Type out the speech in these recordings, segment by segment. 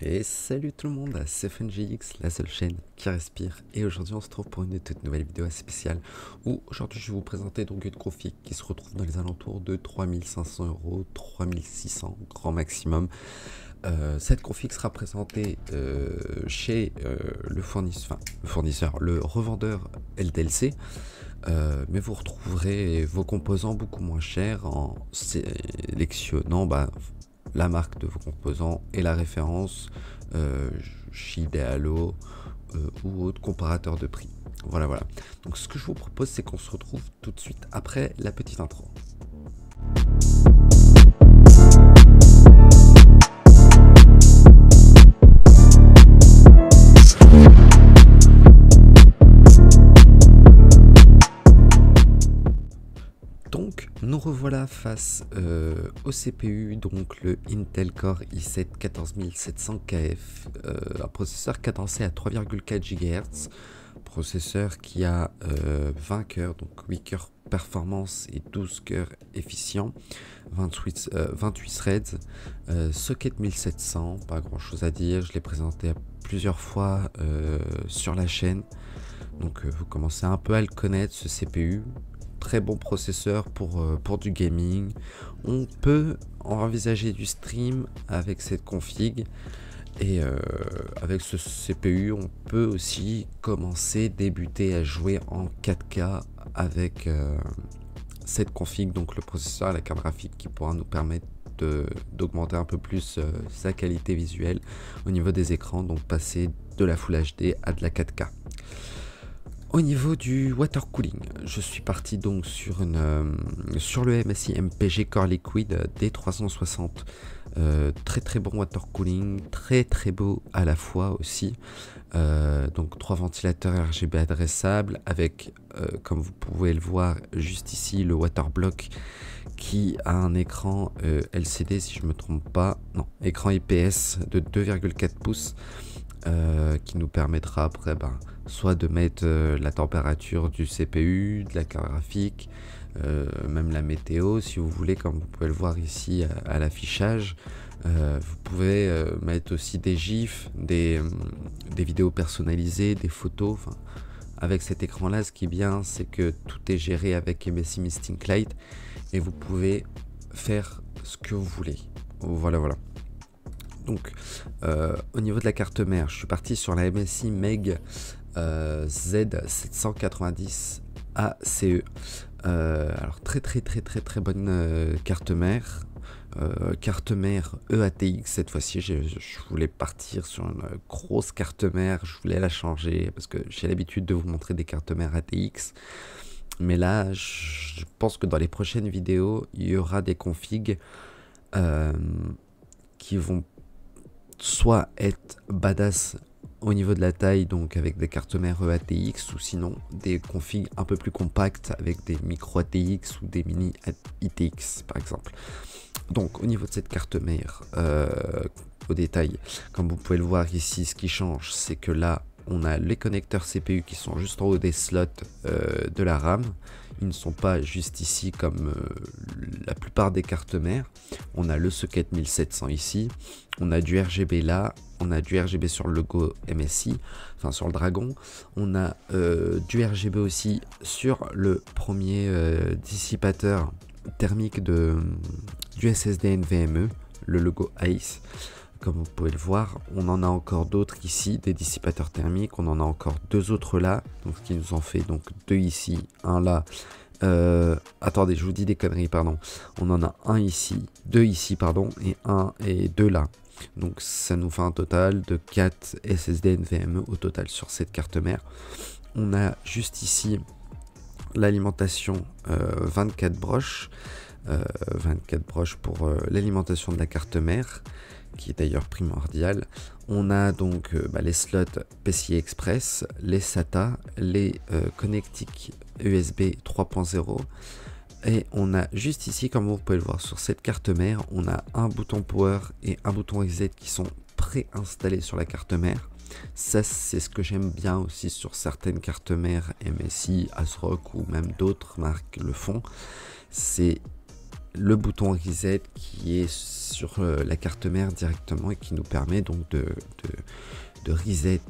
Et salut tout le monde, c'est FunGX, la seule chaîne qui respire. Et aujourd'hui on se retrouve pour une toute nouvelle vidéo assez spéciale où aujourd'hui je vais vous présenter donc une config qui se retrouve dans les alentours de 3500 euros, 3600 grand maximum. Cette config sera présentée chez le revendeur LDLC. Mais vous retrouverez vos composants beaucoup moins chers en sélectionnant la marque de vos composants et la référence chez Idealo ou autre comparateur de prix. Voilà. Donc ce que je vous propose, c'est qu'on se retrouve tout de suite après la petite intro. Donc nous revoilà face au CPU, donc le Intel Core i7-14700KF, un processeur cadencé à 3,4 GHz, processeur qui a 20 cœurs, donc 8 cœurs performance et 12 cœurs efficient, 28 threads, socket 1700, pas grand chose à dire, je l'ai présenté plusieurs fois sur la chaîne, donc vous commencez un peu à le connaître, ce CPU. Très bon processeur pour du gaming. On peut envisager du stream avec cette config et avec ce CPU on peut aussi débuter à jouer en 4K avec cette config, donc le processeur et la carte graphique qui pourra nous permettre d'augmenter un peu plus sa qualité visuelle au niveau des écrans, donc passer de la Full HD à de la 4K. Au niveau du water cooling, je suis parti donc sur le MSI MPG Core Liquid D360. Très bon water cooling, très beau à la fois aussi. Donc 3 ventilateurs RGB adressables avec, comme vous pouvez le voir juste ici, le water block qui a un écran LCD si je me trompe pas, non, écran IPS de 2,4 pouces. Qui nous permettra après soit de mettre la température du CPU, de la carte graphique, même la météo si vous voulez, comme vous pouvez le voir ici à l'affichage. Vous pouvez mettre aussi des gifs, des vidéos personnalisées, des photos. Avec cet écran là, ce qui est bien, c'est que tout est géré avec MSI Mystic Lite et vous pouvez faire ce que vous voulez. Voilà. Donc au niveau de la carte mère, je suis parti sur la MSI Meg Z790 ACE. Alors très bonne carte mère. Carte mère EATX cette fois-ci. Je voulais partir sur une grosse carte mère. Je voulais la changer parce que j'ai l'habitude de vous montrer des cartes mères ATX. Mais là, je pense que dans les prochaines vidéos, il y aura des configs qui vont soit être badass au niveau de la taille, donc avec des cartes mères ATX, ou sinon des configs un peu plus compacts avec des micro ATX ou des mini ITX par exemple. Donc au niveau de cette carte mère, au détail, comme vous pouvez le voir ici, ce qui change, c'est que là on a les connecteurs CPU qui sont juste en haut des slots de la RAM. Ils ne sont pas juste ici comme la plupart des cartes mères. On a le socket 1700 ici, on a du RGB là, on a du RGB sur le logo MSI, enfin sur le Dragon. On a du RGB aussi sur le premier dissipateur thermique du SSD NVMe, le logo ICE. Comme vous pouvez le voir, on en a encore d'autres ici, des dissipateurs thermiques. On en a encore deux autres là, donc ce qui nous en fait donc deux ici, un là. Attendez, je vous dis des conneries, pardon. On en a un ici, deux ici, pardon, et un et deux là. Donc ça nous fait un total de 4 SSD NVMe au total sur cette carte mère. On a juste ici l'alimentation 24 broches. 24 broches pour l'alimentation de la carte mère, qui est d'ailleurs primordial. On a donc les slots PCI Express, les SATA, les connectiques USB 3.0 et on a juste ici, comme vous pouvez le voir sur cette carte mère, on a un bouton power et un bouton reset qui sont préinstallés sur la carte mère. Ça, c'est ce que j'aime bien aussi sur certaines cartes mères MSI, ASRock ou même d'autres marques le font. C'est le bouton reset qui est sur la carte mère directement et qui nous permet donc de reset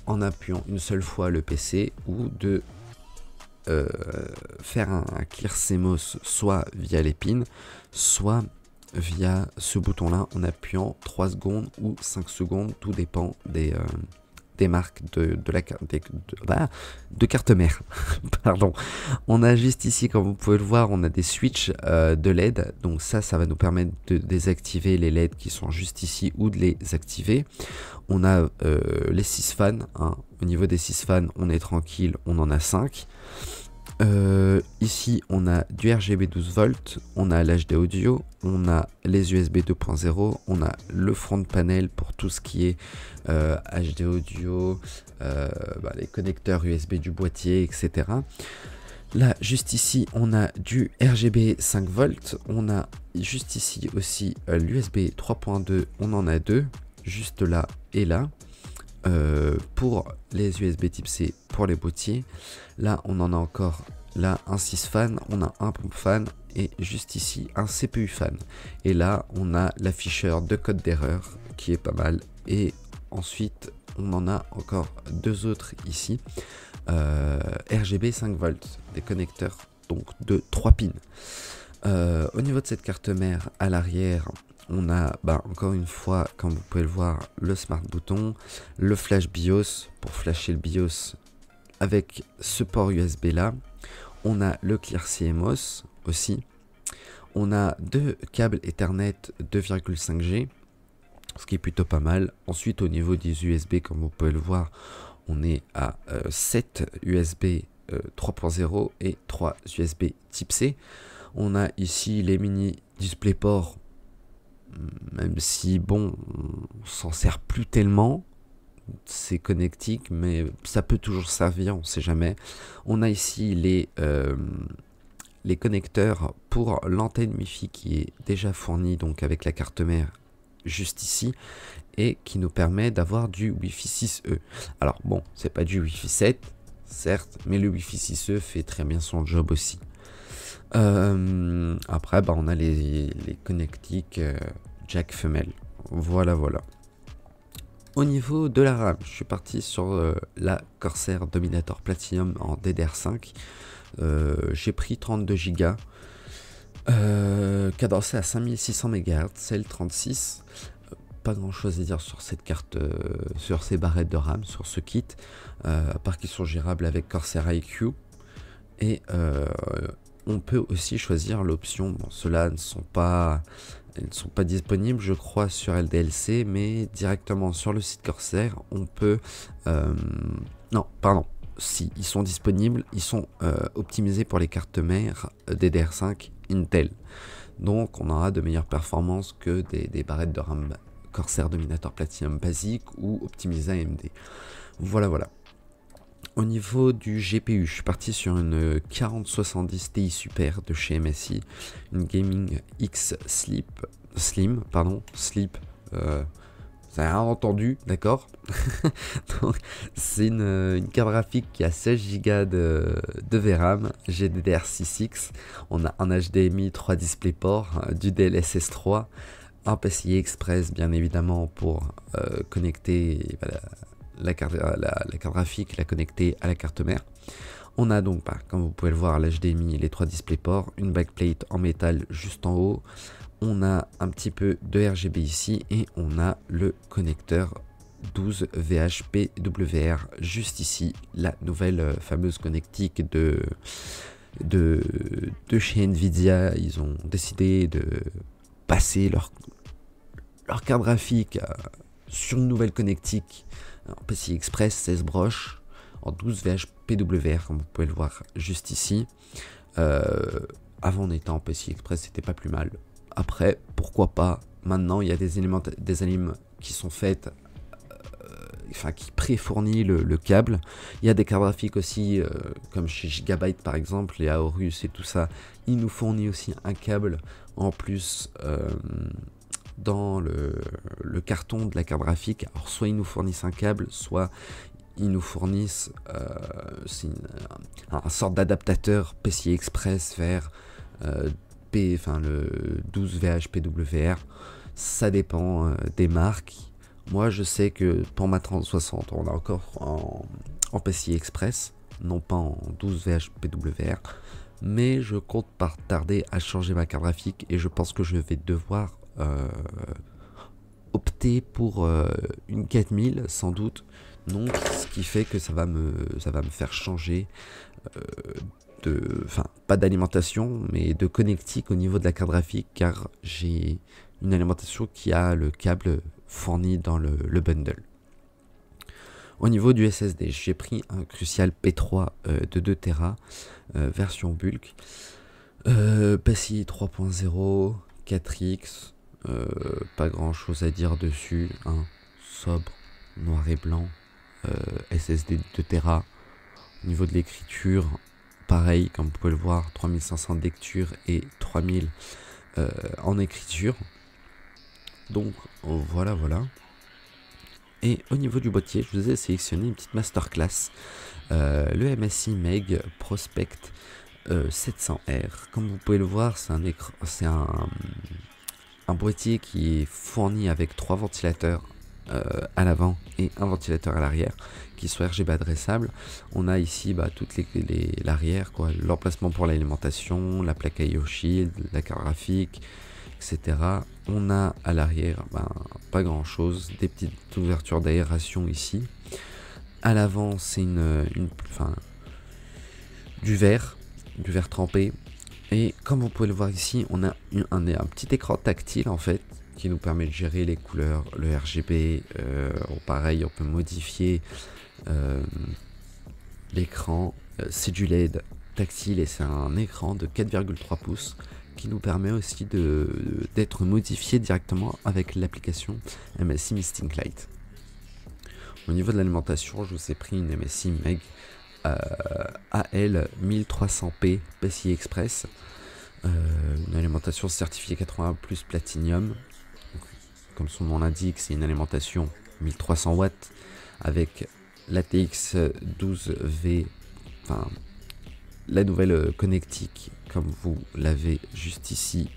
en appuyant une seule fois le PC ou de faire un clear CMOS soit via les pins, soit via ce bouton là en appuyant 3 secondes ou 5 secondes, tout dépend des marques de carte mère. Pardon. On a juste ici, comme vous pouvez le voir, on a des switches de LED, donc ça va nous permettre de désactiver les LED qui sont juste ici ou de les activer. On a les 6 fans, hein. Au niveau des 6 fans on est tranquille, on en a 5. Ici on a du RGB 12 volts, on a l'HD audio, on a les USB 2.0, on a le front panel pour tout ce qui est HD audio, les connecteurs USB du boîtier, etc. Là juste ici on a du RGB 5 volts, on a juste ici aussi l'USB 3.2, on en a deux, juste là et là. Pour les USB type C pour les boîtiers, là on en a encore là un 6 fan, on a un pompe fan et juste ici un CPU fan, et là on a l'afficheur de code d'erreur qui est pas mal, et ensuite on en a encore deux autres ici, RGB 5 volts, des connecteurs donc de 3 pins. Au niveau de cette carte mère à l'arrière, on a encore une fois, comme vous pouvez le voir, le smart bouton, le flash BIOS pour flasher le BIOS avec ce port USB là. On a le clear CMOS aussi. On a deux câbles Ethernet 2,5G, ce qui est plutôt pas mal. Ensuite, au niveau des USB, comme vous pouvez le voir, on est à 7 USB 3.0 et 3 USB type C. On a ici les mini DisplayPort, même si bon, on s'en sert plus tellement, c'est connectique, mais ça peut toujours servir, on sait jamais. On a ici les connecteurs pour l'antenne Wi-Fi qui est déjà fournie donc avec la carte mère juste ici, et qui nous permet d'avoir du Wi-Fi 6E. Alors bon, c'est pas du Wi-Fi 7 certes, mais le Wi-Fi 6E fait très bien son job aussi. Après on a les connectiques jack femelle, voilà. Au niveau de la RAM, je suis parti sur la Corsair Dominator Platinum en DDR5. J'ai pris 32 Go, cadencé à 5600 MHz, celle 36. Pas grand chose à dire sur cette carte, sur ces barrettes de RAM, sur ce kit, à part qu'ils sont gérables avec Corsair iQ. Et on peut aussi choisir l'option, bon, ceux-là ne sont pas disponibles je crois sur LDLC, mais directement sur le site Corsair on peut non pardon, si ils sont disponibles, ils sont optimisés pour les cartes mères DDR5 Intel, donc on aura de meilleures performances que des barrettes de RAM Corsair Dominator Platinum basique ou optimisées AMD. Voilà. Au niveau du GPU, je suis parti sur une 4070 Ti Super de chez MSI, une Gaming X Slim, vous avez rien entendu, d'accord. Donc c'est une carte graphique qui a 16 Go de VRAM, GDDR6X, on a un HDMI, 3 DisplayPort, du DLSS 3, un PCI Express bien évidemment pour connecter la carte graphique, la connecter à la carte mère. On a donc, comme vous pouvez le voir, l'HDMI, les 3 DisplayPort, une backplate en métal juste en haut. On a un petit peu de RGB ici et on a le connecteur 12 VHPWR juste ici, la nouvelle fameuse connectique de chez Nvidia. Ils ont décidé de passer leur carte graphique sur une nouvelle connectique en PCI Express 16 broches en 12 VHPWR, comme vous pouvez le voir juste ici. Avant on était en PCI Express, c'était pas plus mal. Après, pourquoi pas, maintenant il y a des alignements qui sont faites, qui préfournit le câble. Il y a des cartes graphiques aussi, comme chez Gigabyte par exemple, les Aorus et tout ça, il nous fournit aussi un câble en plus dans le carton de la carte graphique. Alors soit ils nous fournissent un câble, soit ils nous fournissent un sorte d'adaptateur PCI Express vers enfin le 12 VHPWR. Ça dépend des marques. Moi je sais que pour ma 3060 on est encore en PCI Express, non pas en 12 VHPWR, mais je compte pas tarder à changer ma carte graphique et je pense que je vais devoir opter pour une 4000 sans doute. Donc ce qui fait que ça va me faire changer enfin pas d'alimentation mais de connectique au niveau de la carte graphique, car j'ai une alimentation qui a le câble fourni dans le bundle. Au niveau du SSD, j'ai pris un Crucial P3 de 2 Tera version bulk, PCI 3.0, 4X, pas grand chose à dire dessus, hein. Sobre, noir et blanc, SSD de 2 Tera. Au niveau de l'écriture, pareil, comme vous pouvez le voir, 3500 de lecture et 3000 en écriture. Donc voilà. Et au niveau du boîtier, je vous ai sélectionné une petite masterclass, le MSI Meg Prospect 700R. Comme vous pouvez le voir, c'est un boîtier qui est fourni avec 3 ventilateurs à l'avant et un ventilateur à l'arrière qui sont RGB adressables. On a ici toutes l'arrière, l'emplacement pour l'alimentation, la plaque IO Shield, la carte graphique, etc. On a à l'arrière pas grand chose, des petites ouvertures d'aération ici. À l'avant c'est du verre trempé. Et comme vous pouvez le voir ici, on a un petit écran tactile en fait qui nous permet de gérer les couleurs, le RGB. Pareil, on peut modifier l'écran. C'est du LED tactile et c'est un écran de 4,3 pouces qui nous permet aussi d'être modifié directement avec l'application MSI Misting Lite. Au niveau de l'alimentation, je vous ai pris une MSI Meg AL 1300P PCI Express, une alimentation certifiée 80 plus Platinum. Donc, comme son nom l'indique, c'est une alimentation 1300 watts avec l'ATX 12V, enfin la nouvelle connectique comme vous l'avez juste ici,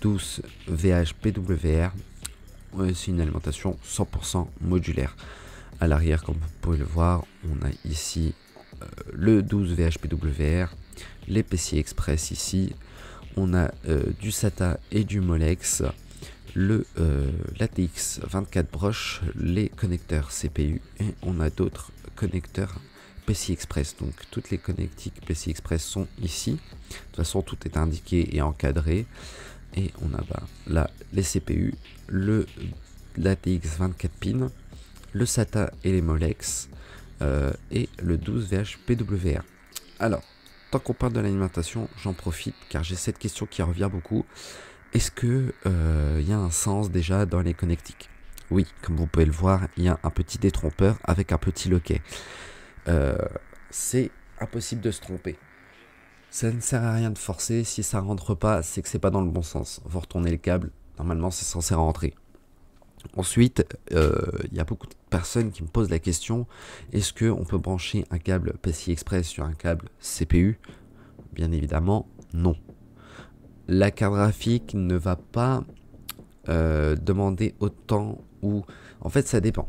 12 VHPWR. C'est une alimentation 100% modulaire. À l'arrière, comme vous pouvez le voir, on a ici le 12 VHPWR, les PCI Express ici, on a du SATA et du Molex, l'ATX 24 broches, les connecteurs CPU et on a d'autres connecteurs PCI Express. Donc toutes les connectiques PCI Express sont ici. De toute façon tout est indiqué et encadré. Et on a là les CPU, l'ATX 24 pins, le SATA et les Molex et le 12 VHPWR. Alors, tant qu'on parle de l'alimentation, j'en profite car j'ai cette question qui revient beaucoup. Est-ce que y a un sens déjà dans les connectiques? Oui, comme vous pouvez le voir, il y a un petit détrompeur avec un petit loquet. C'est impossible de se tromper. Ça ne sert à rien de forcer. Si ça rentre pas, c'est que c'est pas dans le bon sens. Vous retournez le câble. Normalement, c'est censé rentrer. Ensuite, y a beaucoup de personnes qui me posent la question, est-ce qu'on peut brancher un câble PCI Express sur un câble CPU? Bien évidemment, non. La carte graphique ne va pas demander autant, ou en fait ça dépend.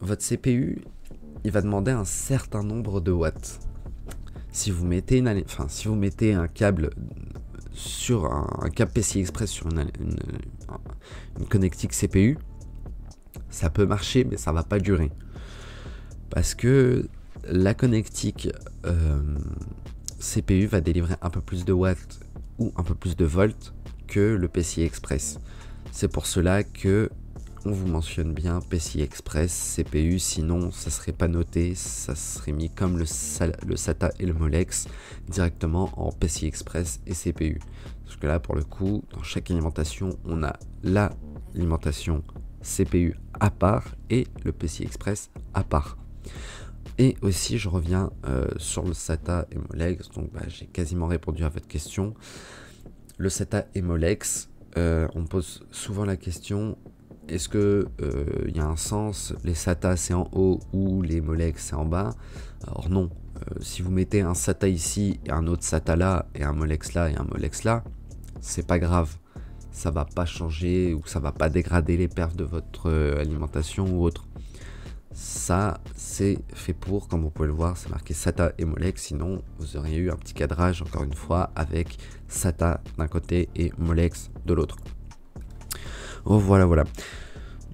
Votre CPU, il va demander un certain nombre de watts. Si vous mettez un câble sur un câble PCI Express sur une connectique CPU, ça peut marcher mais ça va pas durer parce que la connectique CPU va délivrer un peu plus de watts ou un peu plus de volts que le PCI Express. C'est pour cela que on vous mentionne bien PCI Express CPU, sinon ça serait pas noté, ça serait mis comme le SATA et le Molex directement en PCI Express et CPU. Parce que là pour le coup, dans chaque alimentation, on a l'alimentation CPU à part et le PCI Express à part. Et aussi je reviens sur le SATA et Molex, donc j'ai quasiment répondu à votre question. Le SATA et Molex, on me pose souvent la question, est-ce que y a un sens, les SATA c'est en haut ou les Molex c'est en bas? Alors non, Si vous mettez un SATA ici et un autre SATA là et un Molex là et un Molex là, c'est pas grave, ça va pas changer ou ça va pas dégrader les perfs de votre alimentation ou autre. Ça c'est fait pour, comme vous pouvez le voir, c'est marqué SATA et Molex, sinon vous auriez eu un petit cadrage encore une fois avec SATA d'un côté et Molex de l'autre. Oh voilà.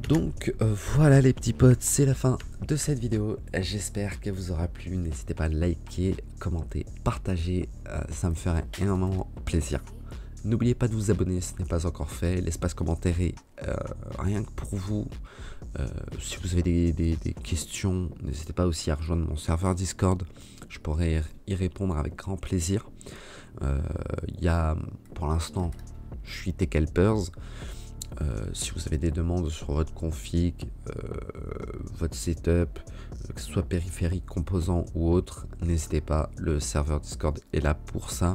Donc voilà les petits potes, c'est la fin de cette vidéo. J'espère qu'elle vous aura plu. N'hésitez pas à liker, commenter, partager, ça me ferait énormément plaisir. N'oubliez pas de vous abonner si ce n'est pas encore fait. L'espace commentaire est rien que pour vous. Si vous avez des questions, n'hésitez pas aussi à rejoindre mon serveur Discord. Je pourrais y répondre avec grand plaisir. Il y a pour l'instant, je suis Tech Helpers. Si vous avez des demandes sur votre config, votre setup, que ce soit périphérique, composant ou autre, n'hésitez pas, le serveur Discord est là pour ça.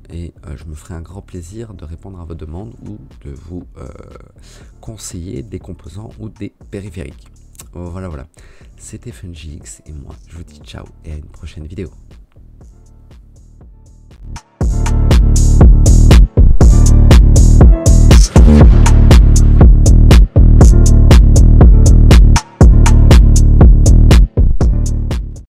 Et je me ferai un grand plaisir de répondre à vos demandes ou de vous conseiller des composants ou des périphériques. Voilà. C'était FunGX et moi, je vous dis ciao et à une prochaine vidéo.